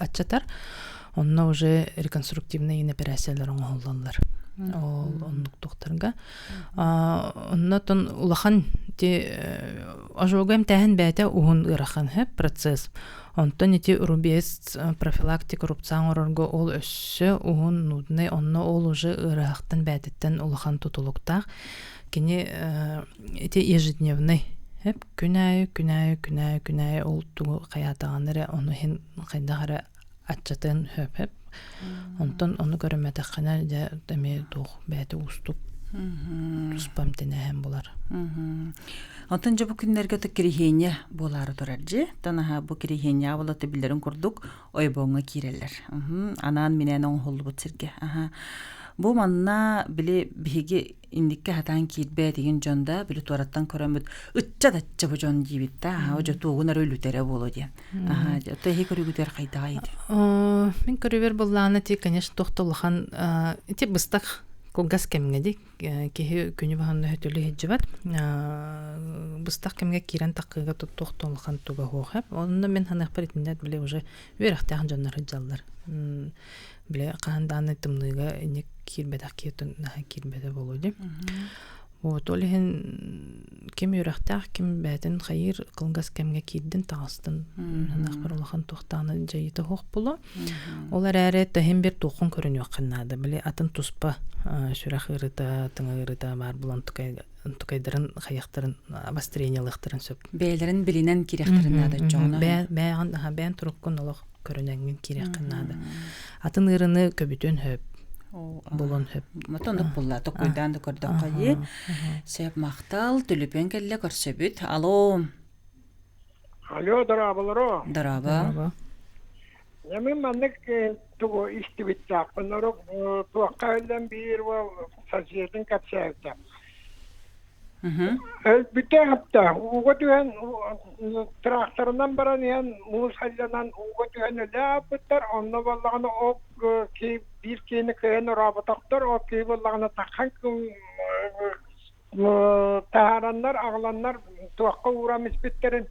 атчатар онна уже реконструктивный операциялар оңоллалар. Ол оннук доктарга. Оннотон улахан те ожогам тәһен бәтә уһун ырахан һәп процесс. Онтон ити рубец профилактик коррупцион орорго ол өссө уһун нудны онно ол уже ырахтан бәтеттен улахан тутулуктак. Кини ити ежедневный һәп күнәй ол ту каятаганнары оны хин кайдагара атчатын höp. Onton onu görmedikene de demi doğ bäti ustuk. Tuspam tenehem bolar. Ontonca bu günlerge de kirihenya bolar durarcı. Tanaha bu kirihenya bolatı billerin kurduk. Oy boğuna kireller. Anan minen on hollu bu sirge. Bu manna bile bihigi indikke hatan kiitbä digen jonda bile torattan körömüt ıtça bu jon dibitta ha oja tuğunar ölütere bolo diye. Aha ta hi körügüter kaytaydı. Мен көрүбер булланы ти конечно тохтолхан ти быстак когас кемгеди ки күнү баһанны хөтөлү хеджибат быстак кемге кирен такыга тохтолхан туга хохап онда мен ханах паритинде биле уже верахтан жоннар хеджаллар биле канданы тымныга ине кирбедак кетен кирбеде болуди. Вот олеген кем юрахтах кем бәтен хайыр кылгас кемге киддин тагыстын нахбарлахан тохтаны жайыты хок боло. Олар әрет тәһем бер тохун көрүнү кыннады. Биле атын туспа шурахырыта тыңырыта бар булан тукайдырын хаяктарын обострениялыктарын сөп. Бәйләрен билинен кирәктернәде жона. Бән туруккун олох көрүнәңген кирәктернәде. Атын ырыны көбүтөн хөп. Булон хөп. Матондык булла токойдан да көрдүк кайы. Сеп мактал түлүпен келле көрсөбүт. Алло. Алло, дарабаларо. Дараба. Ямен маннык туго истибиттак. Онорок туаккайлан бир ва сажиятын катсаята. Бүтән хапта. Уга түһән трактордан баран ян муз халланан уга түһән ләбәттер онны баллаганы ок ки bir kene kene rabataktır o ki vallahi takhan taharanlar ağlanlar tuakka uğramış bitlerin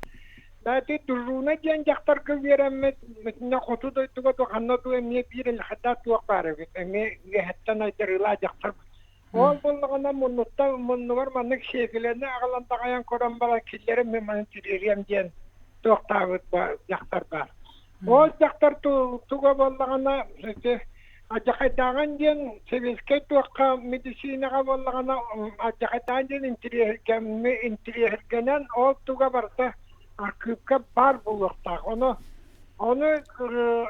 Bati duruna diyen jaktar kıvyeremet ne kutu da tuga to kanna to emye bir hatta tuakka revit emye hatta na derila jaktar o vallahi munnuvar manık şekillerine ağlan takayan koran bala killerim meman tiriyem diyen tuakta jaktar var o jaktar tuga vallahi Acakaytan diyen seviske tuakka medisinaga vallagana acakaytan diyen interihergenen o tuga barta arkıbka bar bulukta onu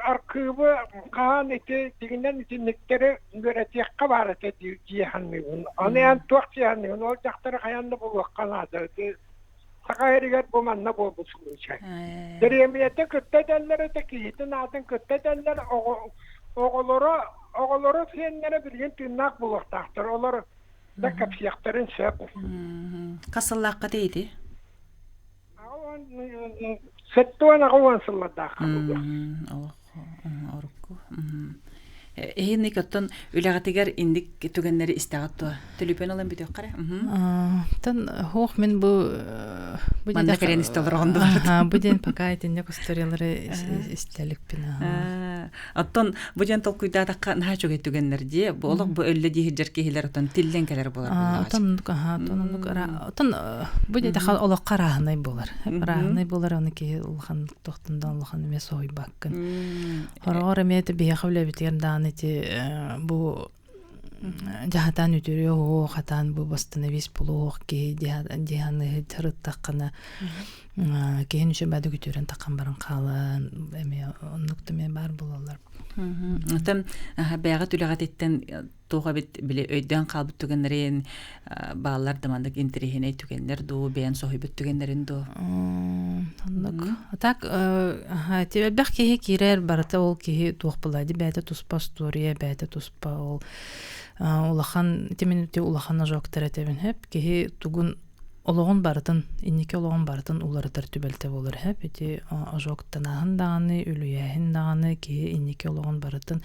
arkıbı kahan eti diginden itinlikleri göretiyakka var eti diyehanmıyın onu yan tuak diyehanmıyın o jaktara kayanlı bulukkanadı Saka heriget bu manna bu şey. Deriyemiyete kıtta derler öteki hitin adın kıtta derler oğulları senlere bilgin tırnak buluktaktır. Oğulları da kapsiyakların söp. Kasıllakka deydi? Settuan ağuan sılladakka. Orukku. Ehini kötön ülegatiger indik tügenleri istagattu. Tülüpen olan bitiyor kare. Tan hoch men bu Manda keren istalırğandı. Bu den pakayetinde kostaryaları istelik bina. Atton bu den tolkuyda takka naha çok etügenler diye. Bu oluk bu ölle diye jerkehiler atan tillenkeler bolar. Atan bu den takka oluk karahanay bolar. Karahanay bolar onu ki ulhan tohtundan ulhan mesoy bakkın. Horor emiyeti biyakavle bitiyen bu jahatan ütürüyor o hatan bu bastını vis bulu ki dihanı tırıttaqına keyin şu badu ütürün taqan baran qalan emi onlukta men bar bulalar. Tam bayağı tülegat etten туга бит биле өйдөн калбыт түгеннерин баалар дамандык интерехине түгеннер ду бен сохибыт түгеннерин ду. Так тебелбэх киһи кирер барата ол киһи туохпалайды бәйте туспа стория бәйте туспа ол улахан теминути улахана жоктар этебин хеп киһи тугун ологон бартын иннике ологон бартын уларытар түбелте болор хеп эти ожоктанаһын даганы үлүяһин даганы киһи иннике ологон бартын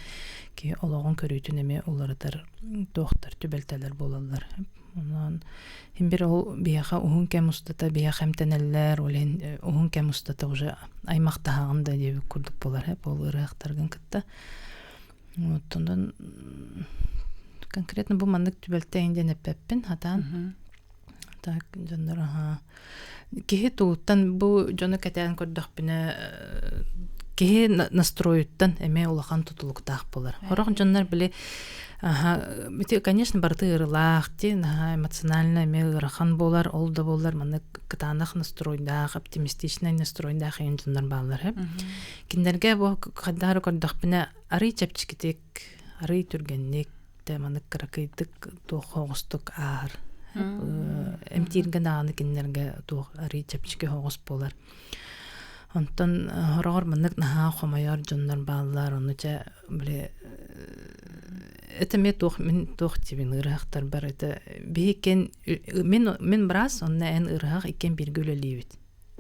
киһи ологон көрүйтүн эме уларытар туохтар түбелтелер болалар хеп онан химбир ол бияха ухун кем устата бияха эмтенеллер олен ухун кем устата уже аймактагында деп курдук болар хеп ол ырыактаргын кытта вот ондан конкретно бу мандык түбелтейинден эппеппин хатан так жандар киһи тууттан бу жону кэтэн көрдөхпүнэ киһи настроюттан эме улахан тутулуктаах болар хорох жандар биле конечно барты ырылаах ти эмоционально эме ырахан болар ол да болар маны кытаанах настройдаах оптимистичный настройдаах ен жандар баалар хеп киндерге бу кадары көрдөхпүнэ арый чепчикитик арый түргенник те маны каракыйтык тохогустук аар эмтирген даганы киннерге туох ари чепчике хогус болар. Онтон хорогор мындык наха хомайар жоннор баалар онуча биле этеме туох мен туох тибин ырахтар бар эте бикен мен брас онна эн ырах икен биргөлөлибит.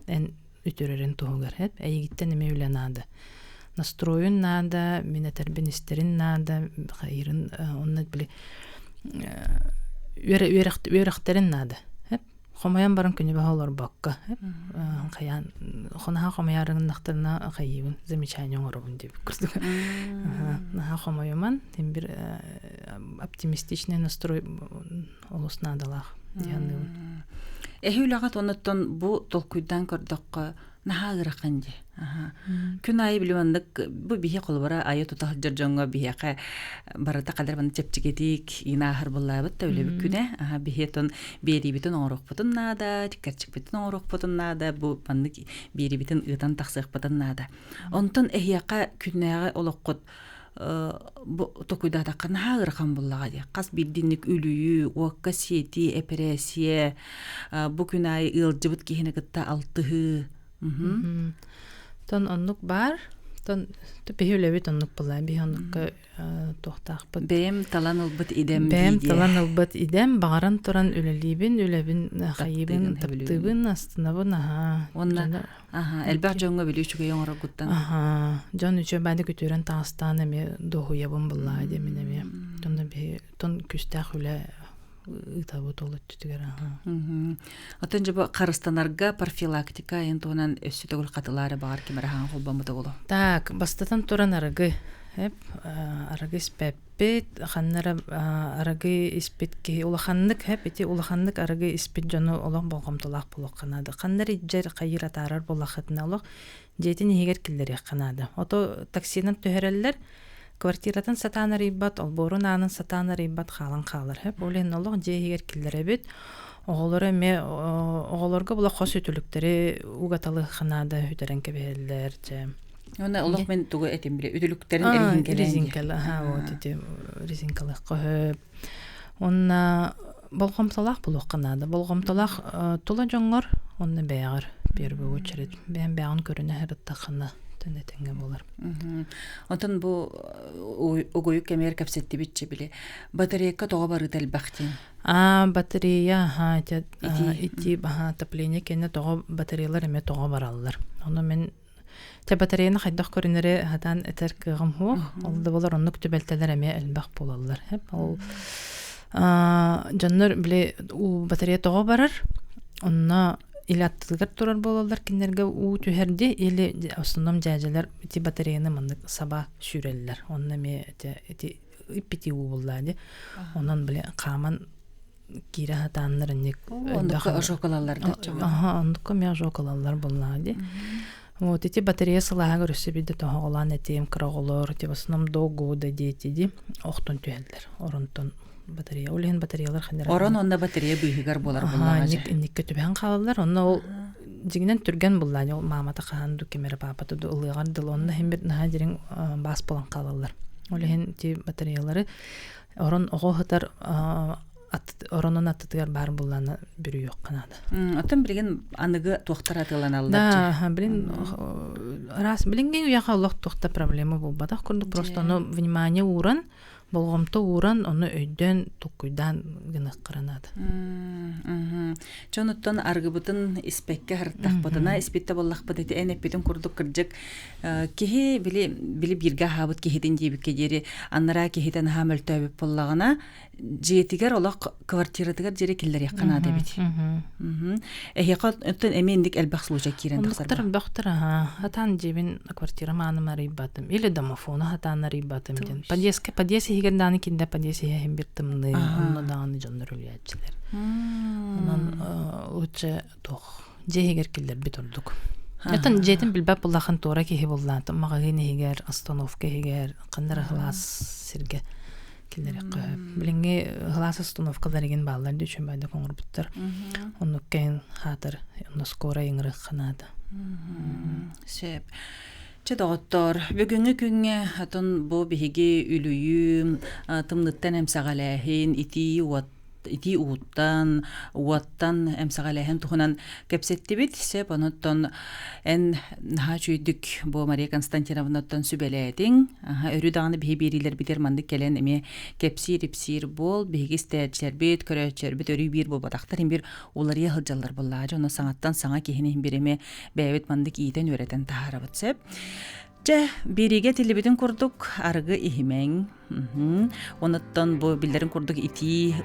Эн үтөрөрөн туогар хеп айгиттен эме үленады. Настроен надо, минетербинистерин надо, хайрын онна биле үйрәхтерин нады. Хомаян барын күні бағалар баққа. Қаян, хонаға хомаярын нақтарына қайыбын, замечание оңырыбын деп күрдік. Наға хомайыман, тем бір оптимистичный настрой олыс надалақ. Эхи үлағат оныттон бұ толкуйдан көрдіққа наға ғыраққан де. Күн айы білуандық бұ бейе қолыбара айы тұтақ жыржонға бейеқі барыта қадар баны чепчігедік ина ахыр болай бұтта өлі бүк күне. Бейе тон бейри бітін оңырық бұтын нада, тіккәрчік бітін оңырық бұтын нада, бұ бандық бейри бітін ұйтан тақсық бұтын нада. Онтон эхияқа күннәға олық құд токуйдата наға ғырқан болаға де. Қас білдінік үлүйі, уаққа сети, эпрессия, бұ күн айы ұлжыбыт кейіні күтті алтығы. Тон оннук бар, тон бейулебит оннук болай, бей оннукка тоқтақ бұд. Бәйім талан ұлбыт идем дейді. Бәйім талан ұлбыт идем, бағаран тұран үлелейбін, үлебін, қайыбын, таптыбын, астынабын, Онна, әлбәқ жоңға білі үшіге оңыра құттан. Жон үші бәді күтірін тағыстан әме доғуябын болай демін әме. Тон күстәқ үле ытабыт олы түтігер. Отын жабы қарыстанарға профилактика ентонан өссі төгіл қатылары бағар кемераған қолбамыды олу. Так, бастатан тұран арығы. Арығы іспәппет, қаннары арығы іспет ке, улаханлық әпеті улаханлық арығы іспет жону олық болғамтылақ болық қанады. Қаннары жер қайыр атарар болақытына олық жетін егер келдері қанады. Ото таксинан төхерелер квартиратын сатанар иббат, олборун анын сатанар иббат қалан қалар. Олен олық же егер келдері бет, оғыларға бұла қос өтіліктері уғаталы қанады үтерен кебелер же. Оны олық мен тұғы әтем біле, үтіліктерін резинкалы қойып. Онна болғамталақ бұлық қанады. Болғамталақ тұла жоңғыр, онны бәйғыр бер бұл өчірет. Бәйін бәйін көріне әрітті қаны тәнетенге болар. Онтан бұл ұғойы кәмер кәпсетті бітші біле. Батарейка тоға бары тәл бәқтен? Батарея, ити тапление кені тоға батареялар әме тоға баралылар. Оны мен батарейаны қайдақ көрінері ғадан әтер кіғым хуқ. Олды болар онны күтібәлтелер әме әлбәқ болалылар. Жаннар біле батарея тоға барар, онна или аттылғар тұрар болалар кенерге түхерде, или основном жәжелер эти батареяны мандық саба сүрелілер. Онна ме иппети болады. Онан біле қаман кире хатанлар әнек. Ондыққа ожоқалалар да чоға? Ондыққа ме ожоқалалар болады. Вот эти батарея сылаға көрісі биді тоғылан әтейім қырағылар, в основном долго да дети оқтын түйелдер. Орынтын батарея. Олеген батареялар қандырады. Орын онда батарея бұйығар болар болаға жа? Ник көтібен қалалар. Онна ол жігінен түрген болады. Ол мамата қағанды кемері папаты ұлығар дыл. Онна хем бір наға жерін бас болан қалалар. Олehen ти батареялары орон оҕохытар оронун аттытыгар бар булланы бүрү yok канада. Отон билген аныгы туохтара тыланаллар. Да, блин, раз билинген уяха олох тухта проблема булбатах курдук просто оно внимание уран, болгомто уран, оны өйдөн тукуйдан гына кыранады. Чонуттан аргыбытын испекке хырттахпытына, испитте боллахпыт эти энеппитин курдук кырдык. Кихи били бирге хабыт кихидин дебикке жери, аннара кихиден хамөлтөбүп боллагына, жетигер олақ квартиратыгар жери киллер яккана дебит. Эхиқа өттен эмендик элбах случай кирен тахсар. Доктор, хатан жебин квартира маанымар рибатым. Или домофона хатанар рибатым. Подъездке хигерданы кинде подъездке хем биттымны, онно даны жоннор үлячилер. Онан лучше тох. Жехигер киллер бит ордук. Ятан жетин билбап буллахан тора кихи буллантым. Магагыны хигер, остановка хигер, кандара хлас сирге. Билинге глаз остановкалар еген баллар дөчөн байда коңурбуттар. Онну кен хатыр, онну скоро иңрык канады. Сеп. Чедоттор, бүгүнгү күнгө атын бу биһиги үлүйү, тымныттан эмсагалахин ити уттан, уаттан эмсагалахин тухунан кепсеттибит, сеп оноттон эн наха чүйдүк бу Мария Константиновнаттан сүбелетиң, өрү даганы биһи бирилер битер мандык келен эме кепсир бол, биһиги стеджлер бит, көрөчөр бит өрү бир бу батактар бир уларыя хылжаллар боллар, жона саңаттан саңа кихини бир эме бэбит мандык иитен өретен таарабыт сеп. Бириге тилибитин курдук аргы ихимең. Оныттан бу билдерин курдук ити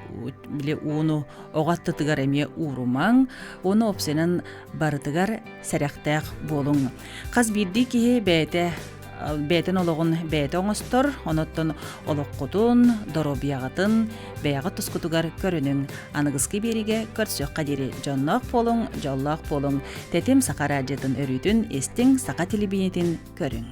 биле уну оғаттытыгар эме урумаң. Оны опсенен барытыгар сәряқтақ болуң. Қаз бирди ки бәйтен олығын бәйті оңыстыр. Оныттан олыққудун, доробияғытын, бәяғыт тұскутугар көрінің. Анығызғы бериге көрсөк қадері жонлақ болуң, жоллақ болуң. Тетім сақара жетін өрүйтін естің сақа телебинетін көрің.